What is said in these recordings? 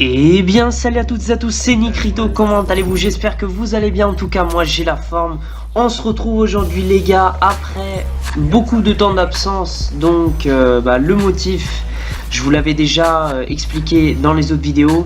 Eh bien salut à toutes et à tous, c'est Nicrito, comment allez-vous? J'espère que vous allez bien, en tout cas moi j'ai la forme. On se retrouve aujourd'hui les gars, après beaucoup de temps d'absence, donc le motif, je vous l'avais déjà expliqué dans les autres vidéos.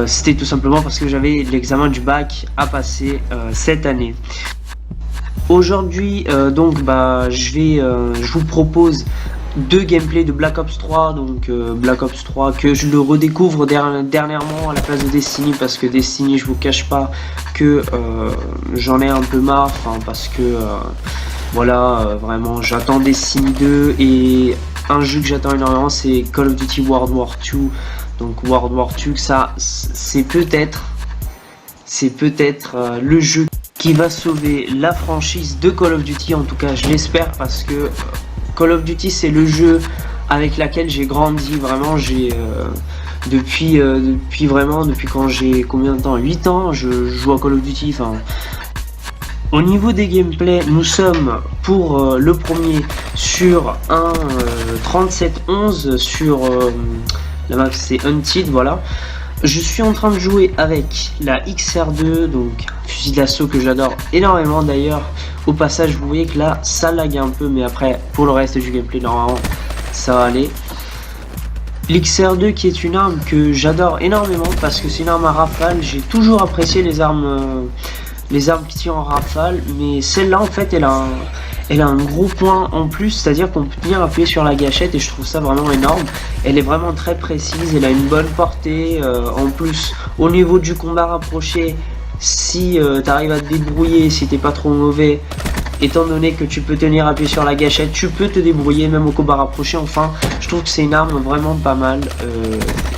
C'était tout simplement parce que j'avais l'examen du bac à passer cette année. Aujourd'hui je vous propose deux gameplays de Black Ops 3, donc Black Ops 3 que je le redécouvre dernièrement à la place de Destiny, parce que Destiny, je vous cache pas que j'en ai un peu marre, parce que vraiment j'attends Destiny 2, et un jeu que j'attends énormément c'est Call of Duty World War 2. Donc World War 2, ça c'est peut-être le jeu qui va sauver la franchise de Call of Duty, en tout cas je l'espère, parce que Call of Duty c'est le jeu avec lequel j'ai grandi, vraiment depuis quand j'ai combien de temps, 8 ans je joue à Call of Duty. Au niveau des gameplays, nous sommes pour le premier sur un 37-11 sur la map, c'est Hunted, voilà. Je suis en train de jouer avec la XR2, donc fusil d'assaut que j'adore énormément. D'ailleurs, au passage, vous voyez que là, ça lag un peu, mais après, pour le reste du gameplay, normalement, ça va aller. L'XR2 qui est une arme que j'adore énormément parce que c'est une arme à rafale. J'ai toujours apprécié les armes qui tirent en rafale, mais celle-là, en fait, elle a un gros point en plus, c'est-à-dire qu'on peut venir appuyer sur la gâchette, et je trouve ça vraiment énorme. Elle est vraiment très précise, elle a une bonne portée, en plus au niveau du combat rapproché, si tu arrives à te débrouiller, si t'es pas trop mauvais, étant donné que tu peux tenir appuyé sur la gâchette, tu peux te débrouiller même au combat rapproché. Enfin, je trouve que c'est une arme vraiment pas mal,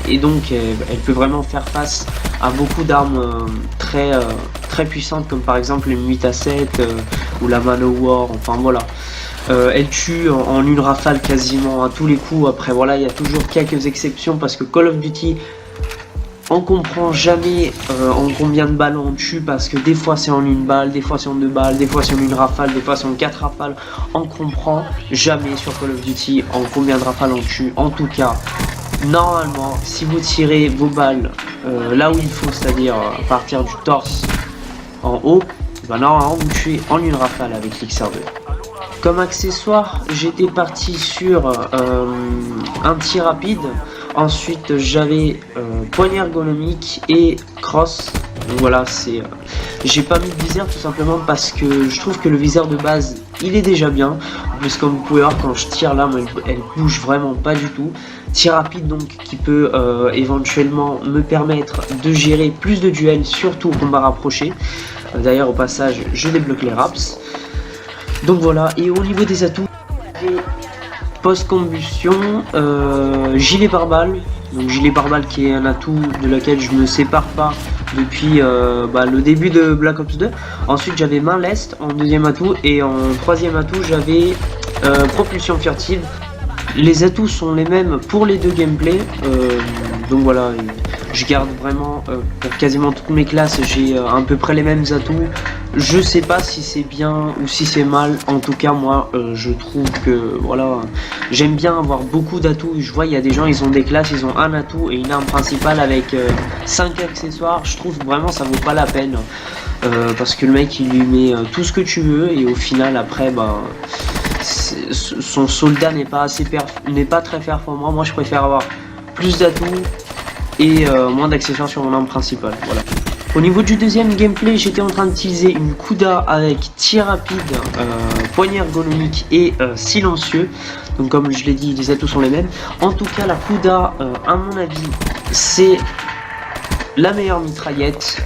et donc elle peut vraiment faire face à beaucoup d'armes très puissantes, comme par exemple les 8 à 7 ou la Manowar. Enfin voilà, elle tue en une rafale quasiment à tous les coups. Après voilà, il y a toujours quelques exceptions, parce que Call of Duty, on comprend jamais en combien de balles on tue, parce que des fois c'est en une balle, des fois c'est en deux balles, des fois c'est en une rafale, des fois c'est en 4 rafales. On comprend jamais sur Call of Duty en combien de rafales on tue. En tout cas, normalement, si vous tirez vos balles là où il faut, c'est-à-dire à partir du torse en haut, normalement vous tuez en une rafale avec l'XR2. Comme accessoire, j'étais parti sur un tir rapide. Ensuite j'avais poignée ergonomique et cross. Donc voilà, j'ai pas mis de viseur tout simplement parce que je trouve que le viseur de base il est déjà bien. En plus, comme vous pouvez voir, quand je tire là, elle bouge vraiment pas du tout. Tir rapide donc qui peut éventuellement me permettre de gérer plus de duels, surtout au combat rapproché. D'ailleurs au passage je débloque les raps. Donc voilà, et au niveau des atouts, j'ai post-combustion, gilet pare-balles. Donc gilet pare-balles qui est un atout de laquelle je me sépare pas depuis le début de Black Ops 2. Ensuite j'avais main leste en deuxième atout, et en troisième atout j'avais propulsion furtive. Les atouts sont les mêmes pour les deux gameplays, donc voilà, je garde vraiment pour quasiment toutes mes classes, j'ai à peu près les mêmes atouts. Je sais pas si c'est bien ou si c'est mal, en tout cas moi je trouve que voilà, j'aime bien avoir beaucoup d'atouts. Je vois il y a des gens, ils ont des classes, ils ont un atout et une arme principale avec 5 accessoires. Je trouve vraiment ça vaut pas la peine, parce que le mec il lui met tout ce que tu veux, et au final après son soldat n'est pas très performant. Moi je préfère avoir plus d'atouts et moins d'accessoires sur mon arme principale. Voilà. Au niveau du deuxième gameplay, j'étais en train d'utiliser une Kuda avec tir rapide, poignée ergonomique et silencieux. Donc comme je l'ai dit, les atouts sont les mêmes. En tout cas la Kuda, à mon avis, c'est la meilleure mitraillette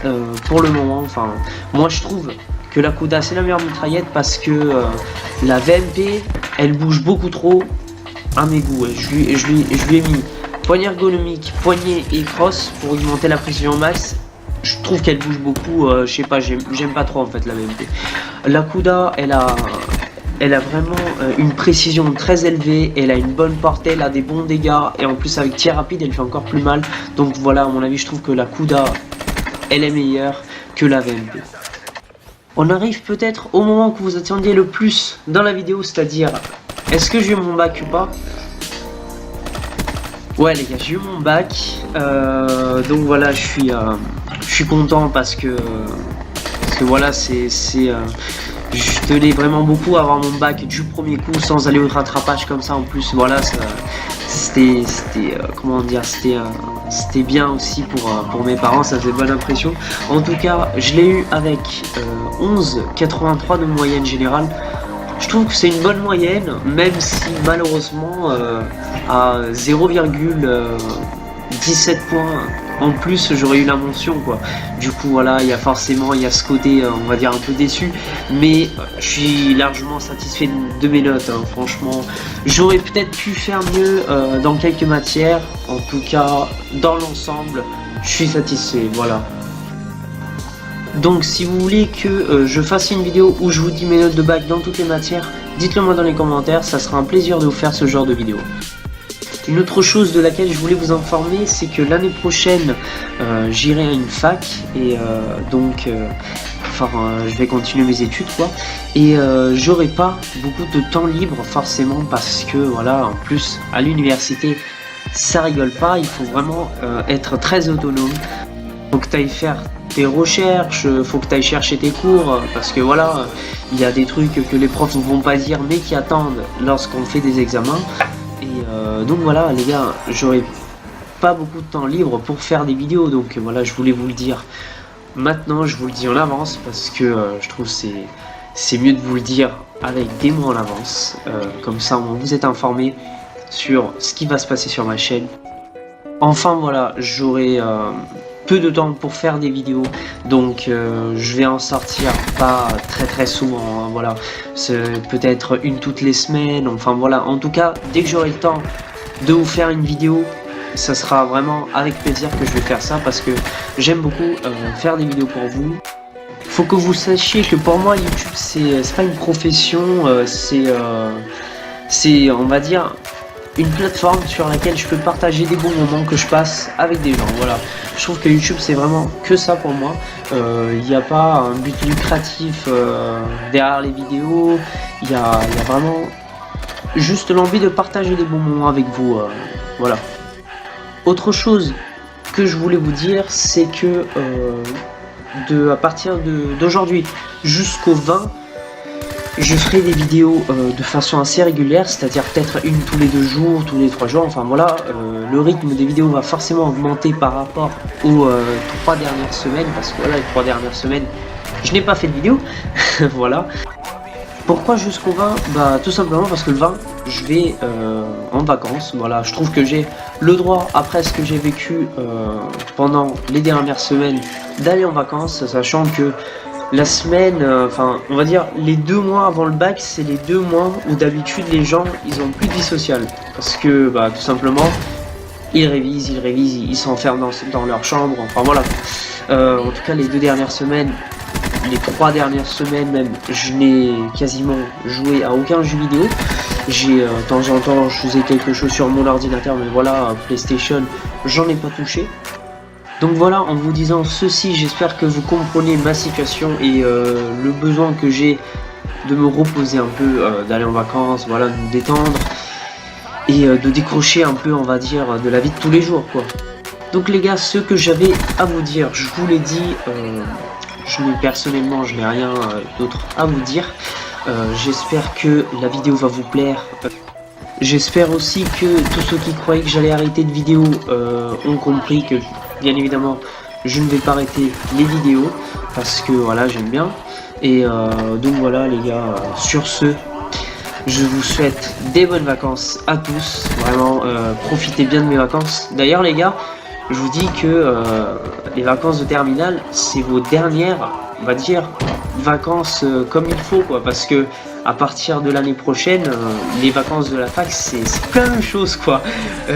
pour le moment. Enfin, moi je trouve que la Kuda c'est la meilleure mitraillette, parce que la VMP elle bouge beaucoup trop à mes goûts. Je lui ai mis poignée ergonomique, poignée et cross pour augmenter la précision au max. Je trouve qu'elle bouge beaucoup, je sais pas, j'aime pas trop en fait la VMP. La Kuda elle a vraiment une précision très élevée, elle a une bonne portée, elle a des bons dégâts, et en plus avec tir rapide elle fait encore plus mal. Donc voilà, à mon avis je trouve que la Kuda elle est meilleure que la VMP. On arrive peut-être au moment que vous attendiez le plus dans la vidéo, c'est-à-dire, est-ce que j'ai eu mon bac ou pas? Ouais les gars, j'ai eu mon bac, donc voilà, je suis content parce que voilà, je tenais vraiment beaucoup à avoir mon bac du premier coup sans aller au rattrapage comme ça. En plus, voilà, c'était comment dire, c'était bien aussi pour mes parents, ça faisait bonne impression. En tout cas, je l'ai eu avec 11,83 de moyenne générale. Je trouve que c'est une bonne moyenne, même si malheureusement à 0,17 points en plus j'aurais eu la mention quoi. Du coup voilà, il y a ce côté on va dire un peu déçu, mais je suis largement satisfait de mes notes, hein. Franchement, j'aurais peut-être pu faire mieux dans quelques matières. En tout cas, dans l'ensemble, je suis satisfait, voilà. Donc si vous voulez que je fasse une vidéo où je vous dis mes notes de bac dans toutes les matières, dites-le moi dans les commentaires, ça sera un plaisir de vous faire ce genre de vidéo. Une autre chose de laquelle je voulais vous informer, c'est que l'année prochaine, j'irai à une fac et je vais continuer mes études quoi. Et j'aurai pas beaucoup de temps libre forcément parce que voilà, en plus à l'université, ça rigole pas, il faut vraiment être très autonome. Donc t'ailles faire tes recherches, faut que tu ailles chercher tes cours, parce que voilà, il y a des trucs que les profs ne vont pas dire mais qui attendent lorsqu'on fait des examens. Et donc voilà les gars, j'aurai pas beaucoup de temps libre pour faire des vidéos, donc voilà, je voulais vous le dire maintenant, je vous le dis en avance parce que je trouve c'est mieux de vous le dire avec des mois en avance, comme ça vous êtes informé sur ce qui va se passer sur ma chaîne. Enfin voilà, j'aurai peu de temps pour faire des vidéos, donc je vais en sortir pas très souvent, hein, voilà, c'est peut-être une toutes les semaines, enfin voilà, en tout cas dès que j'aurai le temps de vous faire une vidéo, ça sera vraiment avec plaisir que je vais faire ça parce que j'aime beaucoup faire des vidéos pour vous. Faut que vous sachiez que pour moi YouTube c'est pas une profession, c'est on va dire une plateforme sur laquelle je peux partager des bons moments que je passe avec des gens, voilà. Je trouve que YouTube c'est vraiment que ça pour moi, il n'y a pas un but lucratif derrière les vidéos, il y a vraiment juste l'envie de partager des bons moments avec vous, voilà. Autre chose que je voulais vous dire, c'est que à partir d'aujourd'hui jusqu'au 20, je ferai des vidéos de façon assez régulière, c'est-à-dire peut-être une tous les 2 jours, tous les 3 jours, enfin voilà, le rythme des vidéos va forcément augmenter par rapport aux 3 dernières semaines, parce que voilà, les 3 dernières semaines, je n'ai pas fait de vidéo, voilà. Pourquoi jusqu'au 20? Bah tout simplement parce que le 20, je vais en vacances, voilà, je trouve que j'ai le droit, après ce que j'ai vécu pendant les dernières semaines, d'aller en vacances, sachant que la semaine, enfin on va dire les 2 mois avant le bac, c'est les 2 mois où d'habitude les gens ils ont plus de vie sociale, parce que bah tout simplement ils révisent, ils s'enferment dans leur chambre, enfin voilà. En tout cas les 2 dernières semaines, les 3 dernières semaines même, je n'ai quasiment joué à aucun jeu vidéo. J'ai de temps en temps je faisais quelque chose sur mon ordinateur, mais voilà, PlayStation j'en ai pas touché. Donc voilà, en vous disant ceci, j'espère que vous comprenez ma situation et le besoin que j'ai de me reposer un peu, d'aller en vacances, voilà, de me détendre et de décrocher un peu, on va dire, de la vie de tous les jours, quoi. Donc les gars, ce que j'avais à vous dire, je vous l'ai dit, personnellement, je n'ai rien d'autre à vous dire. J'espère que la vidéo va vous plaire. J'espère aussi que tous ceux qui croyaient que j'allais arrêter de vidéos ont compris que bien évidemment je ne vais pas arrêter les vidéos parce que voilà, j'aime bien. Et donc voilà les gars, sur ce, je vous souhaite des bonnes vacances à tous, vraiment profitez bien de mes vacances. D'ailleurs les gars, je vous dis que les vacances de terminale, c'est vos dernières, on va dire, vacances comme il faut quoi, parce que à partir de l'année prochaine, les vacances de la fac c'est plein de choses quoi. On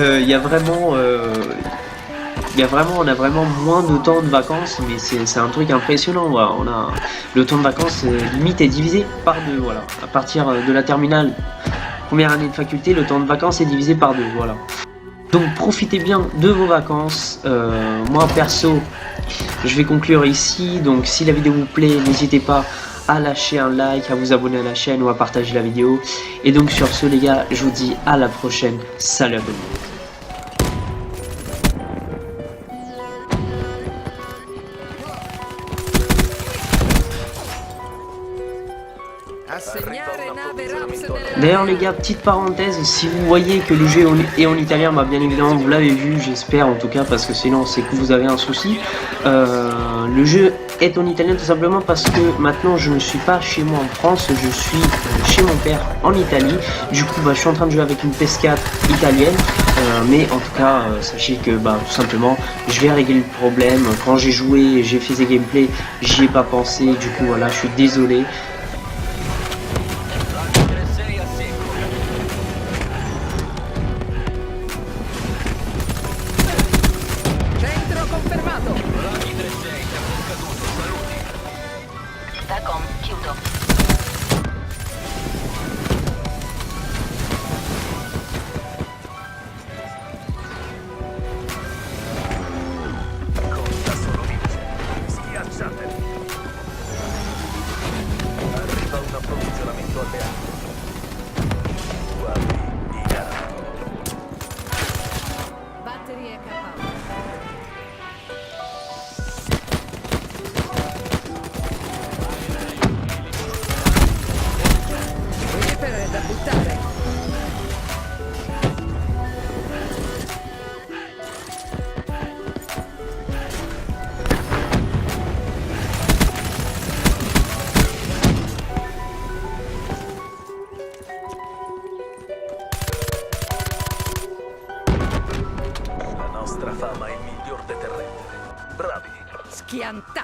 a vraiment moins de temps de vacances, mais c'est un truc impressionnant. Voilà. Le temps de vacances limite est divisé par 2. Voilà. À partir de la terminale, première année de faculté, le temps de vacances est divisé par 2. Voilà. Donc profitez bien de vos vacances. Moi perso, je vais conclure ici. Donc si la vidéo vous plaît, n'hésitez pas à lâcher un like, à vous abonner à la chaîne ou à partager la vidéo. Et donc sur ce les gars, je vous dis à la prochaine. Salut à vous. D'ailleurs les gars, petite parenthèse, si vous voyez que le jeu est en italien, bah bien évidemment vous l'avez vu, j'espère en tout cas, parce que sinon c'est que vous avez un souci. Le jeu est en italien tout simplement parce que maintenant je ne suis pas chez moi en France, je suis chez mon père en Italie. Du coup bah, je suis en train de jouer avec une PS4 italienne, mais en tout cas sachez que bah, tout simplement je vais régler le problème. Quand j'ai joué, j'ai fait des gameplays, j'y ai pas pensé, du coup voilà, je suis désolé. Dacom, chiudo. Conta solo vince. Schiacciateli. Arriva un approvvigionamento alleato. Guardi, via. Batterie KO. Reaper da buttare. La nostra fama è il miglior deterrente. Bravi. Schiantare.